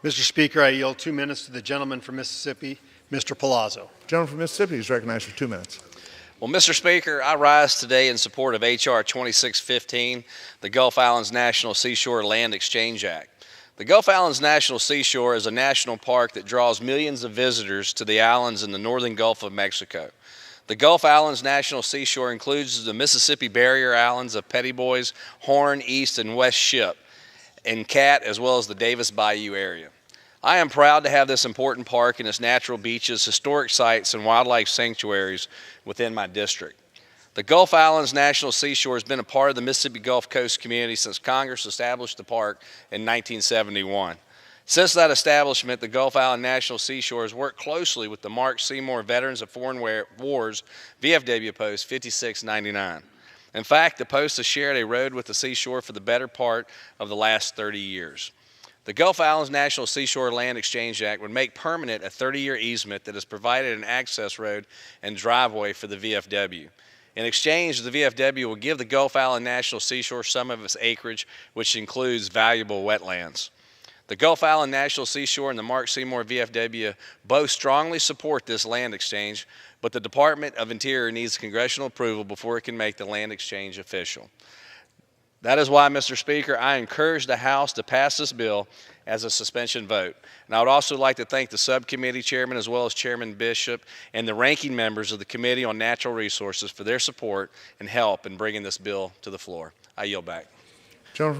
Mr. Speaker, I yield 2 minutes to the gentleman from Mississippi, Mr. Palazzo. Gentleman from Mississippi is recognized for 2 minutes. Well, Mr. Speaker, I rise today in support of H.R. 2615, the Gulf Islands National Seashore Land Exchange Act. The Gulf Islands National Seashore is a national park that draws millions of visitors to the islands in the northern Gulf of Mexico. The Gulf Islands National Seashore includes the Mississippi Barrier Islands of Petty Boys, Horn, East, and West Ship, and Cat, as well as the Davis Bayou area. I am proud to have this important park and its natural beaches, historic sites, and wildlife sanctuaries within my district. The Gulf Islands National Seashore has been a part of the Mississippi Gulf Coast community since Congress established the park in 1971. Since that establishment, the Gulf Island National Seashore has worked closely with the Mark Seymour Veterans of Foreign Wars VFW Post 5699. In fact, the post has shared a road with the seashore for the better part of the last 30 years. The Gulf Islands National Seashore Land Exchange Act would make permanent a 30-year easement that has provided an access road and driveway for the VFW. In exchange, the VFW will give the Gulf Island National Seashore some of its acreage, which includes valuable wetlands. The Gulf Island National Seashore and the Mark Seymour VFW both strongly support this land exchange, but the Department of Interior needs congressional approval before it can make the land exchange official. That is why, Mr. Speaker, I encourage the House to pass this bill as a suspension vote. And I would also like to thank the subcommittee chairman as well as Chairman Bishop and the ranking members of the Committee on Natural Resources for their support and help in bringing this bill to the floor. I yield back. Gentleman from